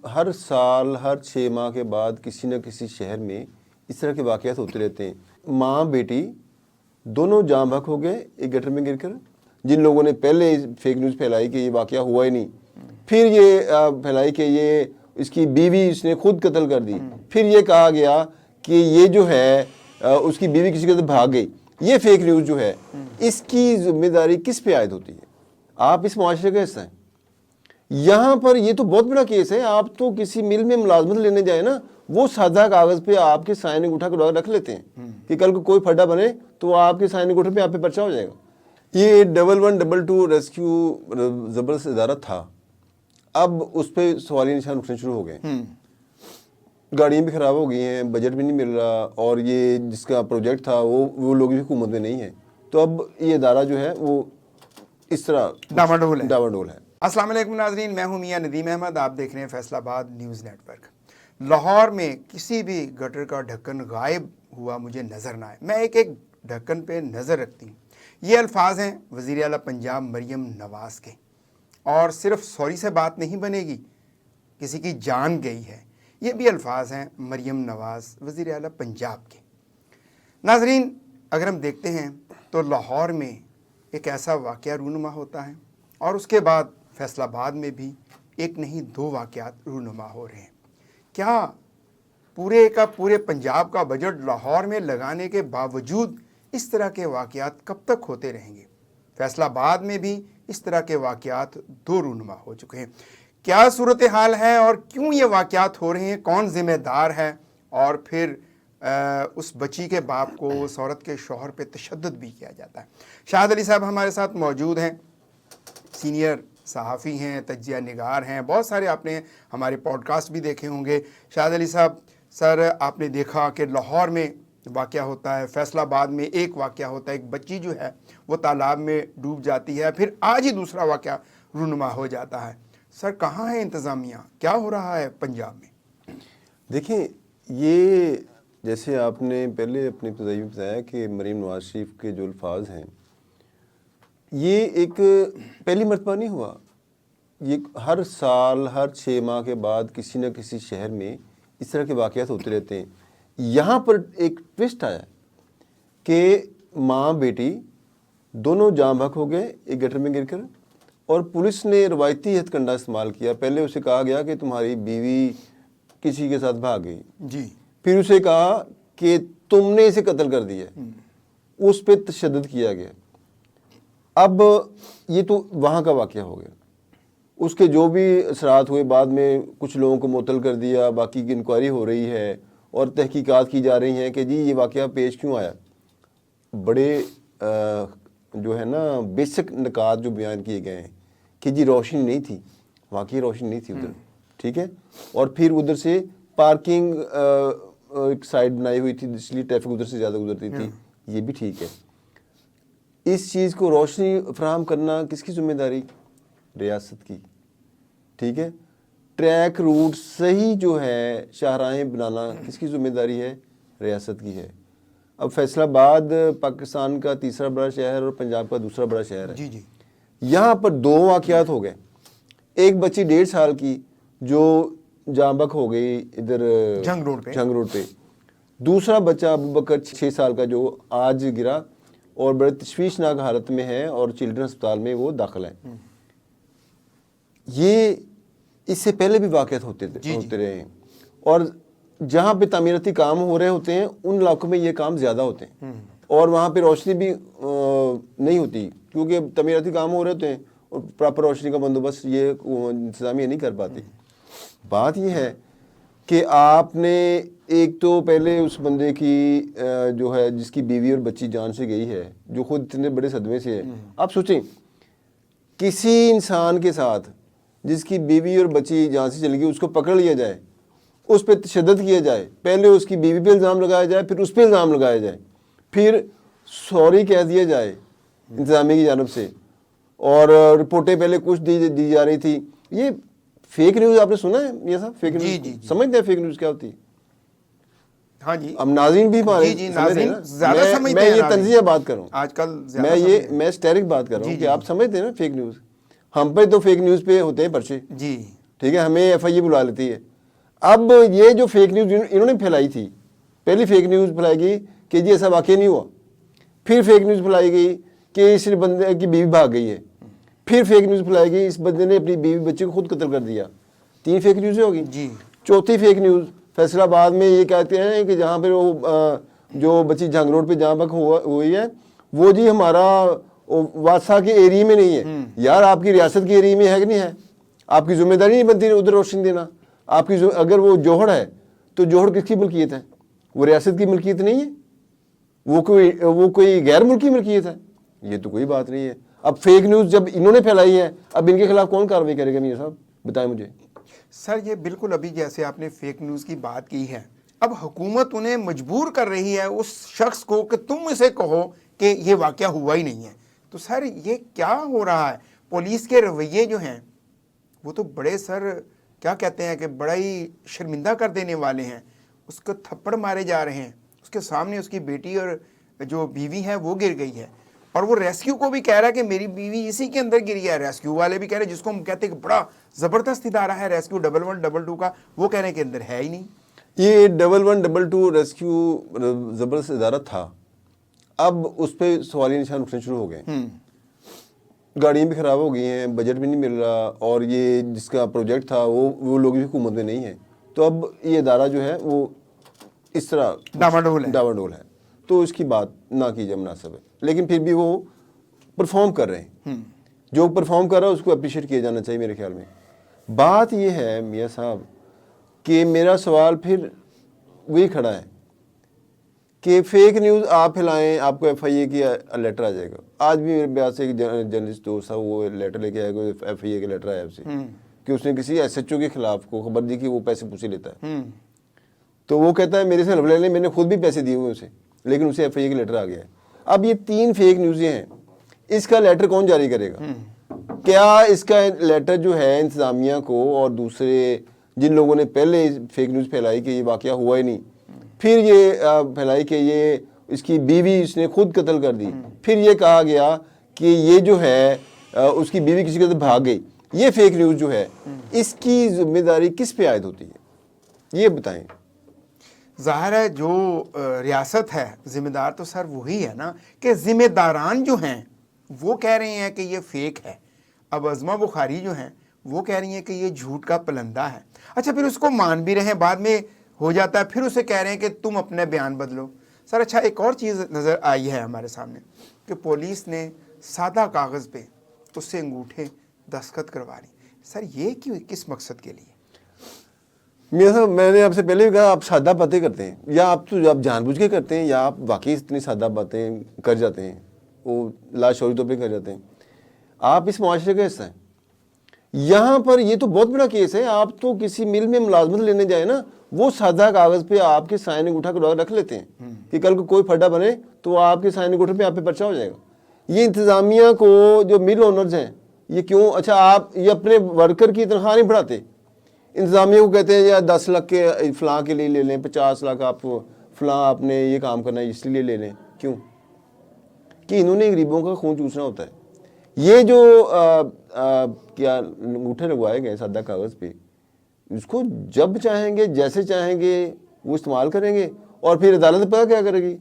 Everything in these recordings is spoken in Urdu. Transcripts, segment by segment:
ہر سال ہر 6 ماہ کے بعد کسی نہ کسی شہر میں اس طرح کے واقعات ہوتے رہتے ہیں. ماں بیٹی دونوں جاں بحق ہو گئے ایک گٹر میں گر کر. جن لوگوں نے پہلے فیک نیوز پھیلائی کہ یہ واقعہ ہوا ہی نہیں, پھر یہ پھیلائی کہ یہ اس کی بیوی اس نے خود قتل کر دی, پھر یہ کہا گیا کہ یہ جو ہے اس کی بیوی کسی کے ساتھ بھاگ گئی. یہ فیک نیوز جو ہے اس کی ذمہ داری کس پہ عائد ہوتی ہے؟ آپ اس معاشرے کا حصہ ہیں. یہاں پر یہ تو بہت بڑا کیس ہے. آپ تو کسی مل میں ملازمت لینے جائیں نا, وہ سادہ کاغذ پہ آپ کے سائن اٹھا کر رکھ لیتے ہیں کہ کل کو کوئی پھڈا بنے تو آپ کے سائن انگوٹھے پہ آپ پہ پرچہ ہو جائے گا. یہ 1122 ریسکیو زبردست ادارہ تھا, اب اس پہ سوالی نشان اٹھنے شروع ہو گئے. گاڑیاں بھی خراب ہو گئی ہیں, بجٹ بھی نہیں مل رہا, اور یہ جس کا پروجیکٹ تھا وہ لوگ بھی حکومت میں نہیں ہیں. تو اب یہ ادارہ جو ہے وہ اس طرح ڈاواڈول ہے. السلام علیکم ناظرین, میں ہوں میاں ندیم احمد, آپ دیکھ رہے ہیں فیصل آباد نیوز نیٹ ورک. لاہور میں کسی بھی گٹر کا ڈھکن غائب ہوا مجھے نظر نہ آئے. میں ایک ڈھکن پہ نظر رکھتی ہوں. یہ الفاظ ہیں وزیر اعلیٰ پنجاب مریم نواز کے, اور صرف سوری سے بات نہیں بنے گی, کسی کی جان گئی ہے. یہ بھی الفاظ ہیں مریم نواز وزیر اعلیٰ پنجاب کے. ناظرین, اگر ہم دیکھتے ہیں تو لاہور میں ایک ایسا واقعہ رونما ہوتا ہے, اور اس کے بعد فیصل آباد میں بھی ایک نہیں 2 واقعات رونما ہو رہے ہیں. کیا پورے پنجاب کا بجٹ لاہور میں لگانے کے باوجود اس طرح کے واقعات کب تک ہوتے رہیں گے؟ فیصل آباد میں بھی اس طرح کے واقعات 2 رونما ہو چکے ہیں. کیا صورتحال ہے اور کیوں یہ واقعات ہو رہے ہیں؟ کون ذمہ دار ہے؟ اور پھر اس بچی کے باپ کو, اس عورت کے شوہر پہ تشدد بھی کیا جاتا ہے. شاہد علی صاحب ہمارے ساتھ موجود ہیں, سینئر صحافی ہیں, تجزیہ نگار ہیں, بہت سارے آپ نے ہمارے پوڈ کاسٹ بھی دیکھے ہوں گے. شاہد علی صاحب, سر آپ نے دیکھا کہ لاہور میں واقعہ ہوتا ہے, فیصل آباد میں ایک واقعہ ہوتا ہے, ایک بچی جو ہے وہ تالاب میں ڈوب جاتی ہے, پھر آج ہی دوسرا واقعہ رونما ہو جاتا ہے. سر کہاں ہے انتظامیہ؟ کیا ہو رہا ہے پنجاب میں؟ دیکھیں, یہ جیسے آپ نے پہلے اپنی ابتدائی میں بتایا کہ مریم نواز شریف کے جو الفاظ ہیں, یہ ایک پہلی مرتبہ نہیں ہوا. یہ ہر سال ہر 6 ماہ کے بعد کسی نہ کسی شہر میں اس طرح کے واقعات ہوتے رہتے ہیں. یہاں پر ایک ٹوسٹ آیا کہ ماں بیٹی دونوں جاں بحق ہو گئے ایک گٹر میں گر کر, اور پولیس نے روایتی ہتھ کنڈا استعمال کیا. پہلے اسے کہا گیا کہ تمہاری بیوی کسی کے ساتھ بھاگ گئی, جی. پھر اسے کہا کہ تم نے اسے قتل کر دیا, اس پہ تشدد کیا گیا. اب یہ تو وہاں کا واقعہ ہو گیا. اس کے جو بھی اثرات ہوئے بعد میں کچھ لوگوں کو معطل کر دیا, باقی کی انکوائری ہو رہی ہے اور تحقیقات کی جا رہی ہیں کہ جی یہ واقعہ پیش کیوں آیا. بڑے جو ہے نا بیسک نکات جو بیان کیے گئے ہیں کہ جی روشنی نہیں تھی, واقعی روشنی نہیں تھی ادھر, ٹھیک ہے, اور پھر ادھر سے پارکنگ ایک سائڈ بنائی ہوئی تھی اس لیے ٹریفک ادھر سے زیادہ گزرتی تھی, یہ بھی ٹھیک ہے. اس چیز کو روشنی فراہم کرنا کس کی ذمہ داری؟ ریاست کی, ٹھیک ہے. ٹریک روٹ صحیح جو ہے شاہراہیں بنانا کس کی ذمہ داری ہے؟ ریاست کی ہے. اب فیصل آباد پاکستان کا تیسرا بڑا شہر اور پنجاب کا دوسرا بڑا شہر ہے. جی جی. یہاں پر 2 واقعات ہو گئے. ایک بچی 1.5 سال کی جو جاں بحق ہو گئی ادھر جنگ روڈ پہ. دوسرا بچہ ابو بکر 6 سال کا جو آج گرا اور بڑے تشویشناک حالت میں ہے اور چلڈرن اسپتال میں وہ داخل ہے. یہ اس سے پہلے بھی واقعات ہوتے رہے ہیں, اور جہاں پہ تعمیراتی کام ہو رہے ہوتے ہیں ان علاقوں میں یہ کام زیادہ ہوتے ہیں, اور وہاں پہ روشنی بھی نہیں ہوتی کیونکہ تعمیراتی کام ہو رہے ہوتے ہیں اور پراپر روشنی کا بندوبست یہ انتظامیہ نہیں کر پاتی. بات یہ ہے کہ آپ نے ایک تو پہلے اس بندے کی جو ہے جس کی بیوی اور بچی جان سے گئی ہے, جو خود اتنے بڑے صدمے سے ہے. آپ سوچیں کسی انسان کے ساتھ جس کی بیوی اور بچی جان سے چلی گئی اس کو پکڑ لیا جائے, اس پہ تشدد کیا جائے, پہلے اس کی بیوی پہ الزام لگایا جائے, پھر اس پہ الزام لگایا جائے, پھر سوری کہہ دیا جائے انتظامیہ کی جانب سے, اور رپورٹیں پہلے کچھ دی جا رہی تھی. یہ فیک نیوز آپ نے سنا ہے یہ صاحب؟ فیک نیوز سمجھتے ہیں فیک نیوز کیا ہوتی ہے؟ ہاں جی. اب ناظرین بھی ہمارے میں یہ تنزیہ بات کروں, آج کل میں اسٹیرک بات کر رہا ہوں کہ آپ سمجھتے ہیں نا فیک نیوز. ہم پہ تو فیک نیوز پہ ہوتے ہیں پرچے, جی ٹھیک ہے, ہمیں ایف آئی اے بلا لیتی ہے. اب یہ جو فیک نیوز انہوں نے پھیلائی تھی, پہلی فیک نیوز پھیلائی گئی کہ جی ایسا واقعہ نہیں ہوا, پھر فیک نیوز پھیلائی گئی کہ اس بندے کی بیوی بھاگ گئی ہے, پھر فیک نیوز پھیلائی گئی اس بندے نے اپنی بیوی بچے کو خود قتل کر دیا. 3 فیک نیوزیں ہوگی. جی. چوتھی فیک نیوز فیصل آباد میں یہ کہتے ہیں کہ جہاں پہ وہ جو بچی جھنگ روڈ پہ جہاں تک ہوئی ہے وہ جی ہمارا وادسا کے ایریے میں نہیں ہے. یار آپ کی ریاست کے ایریے میں ہے کہ نہیں ہے؟ آپ کی ذمہ داری نہیں بنتی ادھر روشنی دینا. آپ کی اگر وہ جوہر ہے تو جوہر کس کی ملکیت ہے؟ وہ ریاست کی ملکیت نہیں ہے, وہ کوئی غیر ملکی ملکیت ہے. یہ تو کوئی بات نہیں ہے. اب فیک نیوز جب انہوں نے پھیلائی ہے, اب ان کے خلاف کون کارروائی کرے گا میاں صاحب, بتائیں مجھے. سر یہ بالکل ابھی جیسے آپ نے فیک نیوز کی بات کی ہے, اب حکومت انہیں مجبور کر رہی ہے اس شخص کو کہ تم اسے کہو کہ یہ واقعہ ہوا ہی نہیں ہے. تو سر یہ کیا ہو رہا ہے؟ پولیس کے رویے جو ہیں وہ تو بڑے سر کیا کہتے ہیں کہ بڑا ہی شرمندہ کر دینے والے ہیں. اس کو تھپڑ مارے جا رہے ہیں, اس کے سامنے اس کی بیٹی اور جو بیوی ہے وہ گر گئی ہے, اور وہ ریسکیو کو بھی کہہ رہا ہے کہ میری بیوی اسی کے اندر گری ہے. ریسکیو والے بھی کہہ رہے ہیں, جس کو ہم کہتے ہیں کہ بڑا زبردست ادارہ ہے ریسکیو 1112 کا, وہ کہہ رہے ہیں کہ اندر ہے ہی نہیں. یہ 1112 ریسکیو زبردست ادارہ تھا, اب اس پہ سوالی نشان اٹھنے شروع ہو گئے. گاڑیاں بھی خراب ہو گئی ہیں, بجٹ بھی نہیں مل رہا, اور یہ جس کا پروجیکٹ تھا وہ لوگ بھی حکومت میں نہیں ہیں. تو اب یہ ادارہ جو ہے وہ اس طرح ڈاواڈول ہے, تو اس کی بات نہ کی جائے مناسب ہے. لیکن پھر بھی وہ پرفارم کر رہے ہیں. جو پرفارم کر رہا ہے اس کو اپریشیٹ کیا جانا چاہیے میرے خیال میں. بات یہ ہے میاں صاحب کہ میرا سوال پھر وہی کھڑا ہے کہ فیک نیوز آپ پھیلائیں, آپ کو ایف آئی اے کی لیٹر آ جائے گا. آج بھی میرے بیاس سے ایک جرنلسٹ دوست تھا, وہ لیٹر لے کے آئے گا, ایف آئی اے کا لیٹر آیا اسے کہ اس نے کسی ایس ایچ او کے خلاف کو خبر دی کہ وہ پیسے پوسے لیتا ہے. تو وہ کہتا ہے میرے سے لے لیں, میں نے خود بھی پیسے دیے ہوئے اسے, لیکن اسے ایف آئی اے کا لیٹر آ گیا ہے. اب یہ 3 فیک نیوزیں ہیں, اس کا لیٹر کون جاری کرے گا؟ کیا اس کا لیٹر جو ہے انتظامیہ کو اور دوسرے جن لوگوں نے پہلے فیک نیوز پھیلائی کہ یہ واقعہ ہوا ہی نہیں, پھر یہ پھیلائی کہ یہ اس کی بیوی اس نے خود قتل کر دی, پھر یہ کہا گیا کہ یہ جو ہے اس کی بیوی کسی کے ساتھ بھاگ گئی, یہ فیک نیوز جو ہے اس کی ذمہ داری کس پہ عائد ہوتی ہے یہ بتائیں. ظاہر ہے جو ریاست ہے ذمہ دار تو سر وہی ہے نا, کہ ذمہ داران جو ہیں وہ کہہ رہے ہیں کہ یہ فیک ہے. اب عظمہ بخاری جو ہیں وہ کہہ رہی ہیں کہ یہ جھوٹ کا پلندہ ہے. اچھا پھر اس کو مان بھی رہے ہیں, بعد میں ہو جاتا ہے, پھر اسے کہہ رہے ہیں کہ تم اپنے بیان بدلو. سر اچھا ایک اور چیز نظر آئی ہے ہمارے سامنے کہ پولیس نے سادہ کاغذ پہ اس سے انگوٹھے دستخط کروا لی. سر یہ کیوں, کس مقصد کے لیے؟ میاں صاحب میں نے آپ سے پہلے بھی کہا آپ سادہ باتیں کرتے ہیں, یا آپ جان بوجھ کے کرتے ہیں, یا آپ واقعی اتنی سادہ باتیں کر جاتے ہیں, وہ لاشعوری طور پہ کر جاتے ہیں. آپ اس معاشرے کا حصہ ہیں. یہاں پر یہ تو بہت بڑا کیس ہے. آپ تو کسی مل میں ملازمت لینے جائیں نا, وہ سادہ کاغذ پہ آپ کے سائن انگوٹھا کو رکھ لیتے ہیں کہ کل کو کوئی پھڈا بنے تو آپ کے سائن انگوٹھے پہ آپ پہ پرچہ ہو جائے گا. یہ انتظامیہ کو جو مل اونرز ہیں یہ کیوں, اچھا آپ یہ اپنے ورکر کی تنخواہ نہیں بڑھاتے, انتظامیہ کو کہتے ہیں یا 10 لاکھ کے فلاں کے لیے لے لیں, 50 لاکھ آپ فلاں آپ نے یہ کام کرنا ہے اس لیے لے لیں. کیوں؟ کہ انہوں نے غریبوں کا خون چوسنا ہوتا ہے. یہ جو کیا انگوٹھے لگوائے گئے سادہ کاغذ پہ, اس کو جب چاہیں گے جیسے چاہیں گے وہ استعمال کریں گے, اور پھر عدالت پتہ کیا کرے گی؟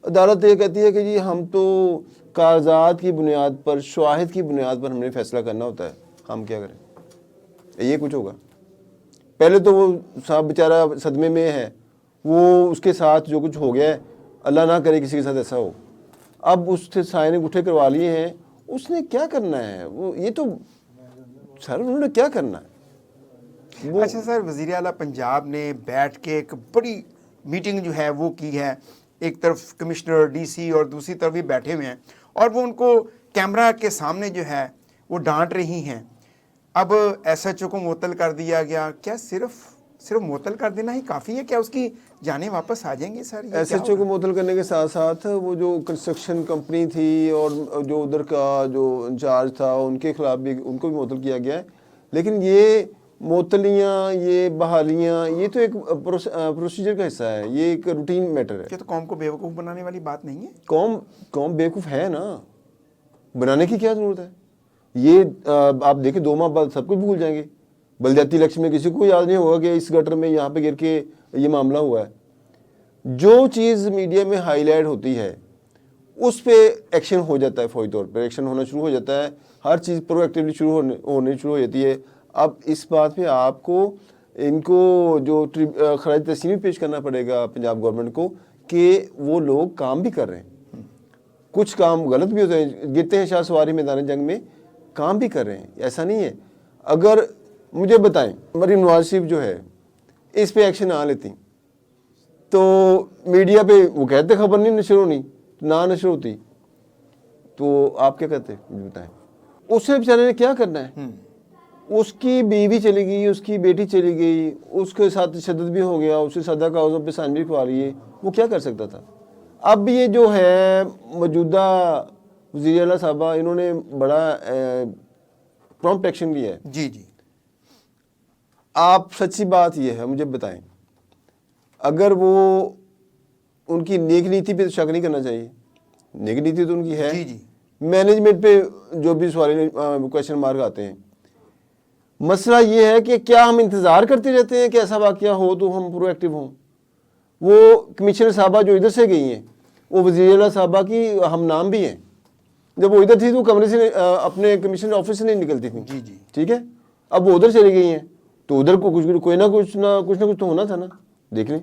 عدالت یہ کہتی ہے کہ جی ہم تو کاغذات کی بنیاد پر, شواہد کی بنیاد پر ہم نے فیصلہ کرنا ہوتا ہے, ہم کیا کریں؟ یہ کچھ ہوگا. پہلے تو وہ صاحب بیچارہ صدمے میں ہے, وہ اس کے ساتھ جو کچھ ہو گیا ہے اللہ نہ کرے کسی کے ساتھ ایسا ہو. اب اس سے سائن انگوٹھے کروا لیے ہیں, اس نے کیا کرنا ہے؟ وہ یہ تو سر انہوں نے کیا کرنا ہے؟ اچھا سر, وزیر اعلیٰ پنجاب نے بیٹھ کے ایک بڑی میٹنگ جو ہے وہ کی ہے, ایک طرف کمشنر ڈی سی اور دوسری طرف بھی بیٹھے ہوئے ہیں, اور وہ ان کو کیمرہ کے سامنے جو ہے وہ ڈانٹ رہی ہیں. اب ایس ایچ او کو معطل کر دیا گیا. کیا صرف معطل کر دینا ہی کافی ہے؟ کیا اس کی جانیں واپس آ جائیں گے سر؟ ایس ایچ او کو معطل کرنے کے ساتھ ساتھ وہ جو کنسٹرکشن کمپنی تھی اور جو ادھر کا جو انچارج تھا ان کے خلاف بھی, ان کو بھی معطل کیا گیا ہے. لیکن یہ معطلیاں, یہ بحالیاں, یہ تو ایک پروسیجر کا حصہ ہے, یہ ایک روٹین میٹر ہے. یہ تو قوم کو بیوقوف بنانے والی بات نہیں ہے. قوم بیوقوف ہے نا, بنانے کی کیا ضرورت ہے؟ یہ آپ دیکھیں 2 ماہ بعد سب کچھ بھول جائیں گے. بلدیاتی الیکشن میں کسی کو یاد نہیں ہوگا کہ اس گٹر میں یہاں پہ گر کے یہ معاملہ ہوا ہے. جو چیز میڈیا میں ہائی لائٹ ہوتی ہے اس پہ ایکشن ہو جاتا ہے, فوری طور پر ایکشن ہونا شروع ہو جاتا ہے, ہر چیز پرو ایکٹیولی ہونے شروع ہو جاتی ہے. اب اس بات پہ آپ کو ان کو جو خراج تحسین پیش کرنا پڑے گا پنجاب گورنمنٹ کو کہ وہ لوگ کام بھی کر رہے ہیں, کچھ کام غلط بھی ہوتے ہیں, گرتے ہیں شاہ سواری میدان جنگ میں, کام بھی کر رہے ہیں, ایسا نہیں ہے. اگر مجھے بتائیں مریم نواز شریف جو ہے اس پہ ایکشن نہ لیتی تو میڈیا پہ وہ کہتے خبر نہیں نشر ہونی, نہ نشر ہوتی, تو آپ کیا کہتے مجھے بتائیں. اس سے بیچارے نے کیا کرنا ہے؟ اس کی بیوی چلی گئی, اس کی بیٹی چلی گئی, اس کے ساتھ تشدد بھی ہو گیا, اسے سادہ کاغذوں پہ سائن بھی کروا لیے, وہ کیا کر سکتا تھا؟ اب یہ جو ہے موجودہ وزیر اعلیٰ صاحبہ انہوں نے بڑا پرومپٹ ایکشن لیا ہے. جی جی. آپ سچی بات یہ ہے مجھے بتائیں, اگر وہ ان کی نیک نیتی پہ تو شک نہیں کرنا چاہیے, نیک نیتی تو ان کی ہے. جی جی. مینجمنٹ پہ جو بھی سوال کویشچن مارک آتے ہیں, مسئلہ یہ ہے کہ کیا ہم انتظار کرتے رہتے ہیں کہ ایسا واقعہ ہو تو ہم پرو ایکٹیو ہوں؟ وہ کمشنر صاحبہ جو ادھر سے گئی ہیں وہ وزیر اعلیٰ صاحبہ کی ہم نام بھی ہیں, جب وہ ادھر تھی تو کمرے سے اپنے کمشنر آفس سے نہیں نکلتی تھی. جی جی. ٹھیک ہے, اب وہ ادھر چلی گئی ہیں تو ادھر کو کوئی نہ کچھ تو ہونا تھا نا, دیکھ لیں.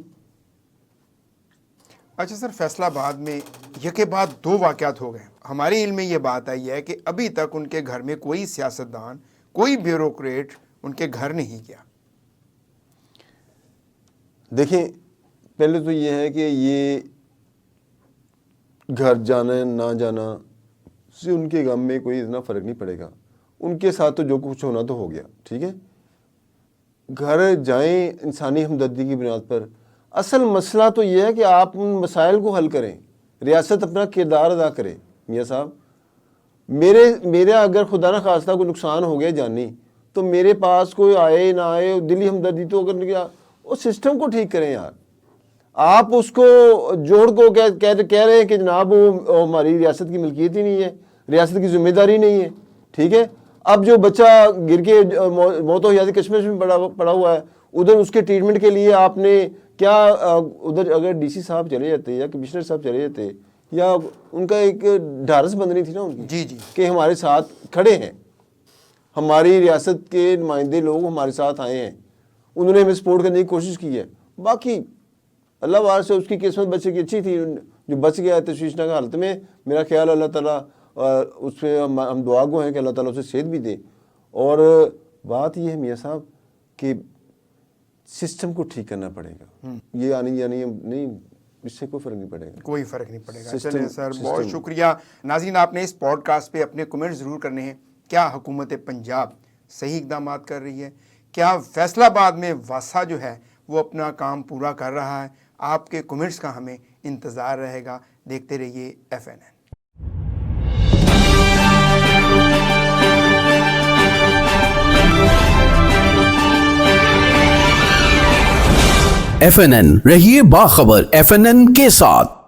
اچھا سر, فیصلہ آباد میں یکے بعد دو واقعات ہو گئے. ہمارے علم میں یہ بات آئی ہے کہ ابھی تک ان کے گھر میں کوئی سیاستدان, کوئی بیوروکریٹ ان کے گھر نہیں گیا. دیکھیں پہلے تو یہ ہے کہ یہ گھر جانا نہ جانا سے ان کے غم میں کوئی اتنا فرق نہیں پڑے گا. ان کے ساتھ تو جو کچھ ہونا تو ہو گیا, ٹھیک ہے, گھر جائیں انسانی ہمدردی کی بنیاد پر. اصل مسئلہ تو یہ ہے کہ آپ ان مسائل کو حل کریں, ریاست اپنا کردار ادا کرے. میاں صاحب میرا اگر خدا نہ خواستہ کوئی نقصان ہو گیا جانی, تو میرے پاس کوئی آئے نہ آئے دلی ہمدردی تو اگر کیا, اس سسٹم کو ٹھیک کریں یار. آپ اس کو جوڑ کو کہہ رہے ہیں کہ جناب وہ ہماری ریاست کی ملکیت ہی نہیں ہے, ریاست کی ذمہ داری نہیں ہے, ٹھیک ہے. اب جو بچہ گر کے موت ہو جاتی کشمش میں پڑا ہوا ہے, ادھر اس کے ٹریٹمنٹ کے لیے آپ نے کیا ادھر اگر ڈی سی صاحب چلے جاتے یا کمشنر صاحب چلے جاتے, یا ان کا ایک ڈھارس بندنی تھی نا ان کی, جی جی, کہ ہمارے ساتھ کھڑے ہیں, ہماری ریاست کے نمائندے لوگ ہمارے ساتھ آئے ہیں, انہوں نے ہمیں سپورٹ کرنے کی کوشش کی ہے. باقی اللہ وار سے اس کی قسمت بچے کی اچھی تھی, جو بچ گیا تشویشناک حالت میں. میرا خیال اللہ تعالیٰ اس پہ ہم دعا گو ہیں کہ اللہ تعالیٰ اسے صحت بھی دے. اور بات یہ ہے میاں صاحب کہ سسٹم کو ٹھیک کرنا پڑے گا. یہ یعنی نہیں, اس سے کوئی فرق نہیں پڑے گا, کوئی فرق نہیں پڑے گا. چلیں سر, بہت شکریہ. ناظرین, آپ نے اس پوڈ کاسٹ پہ اپنے کمنٹ ضرور کرنے ہیں. کیا حکومت پنجاب صحیح اقدامات کر رہی ہے؟ کیا فیصلہ آباد میں واسا جو ہے وہ اپنا کام پورا کر رہا ہے؟ آپ کے کمنٹس کا ہمیں انتظار رہے گا. دیکھتے رہیے FNN. FNN رہیے باخبر FNN کے ساتھ.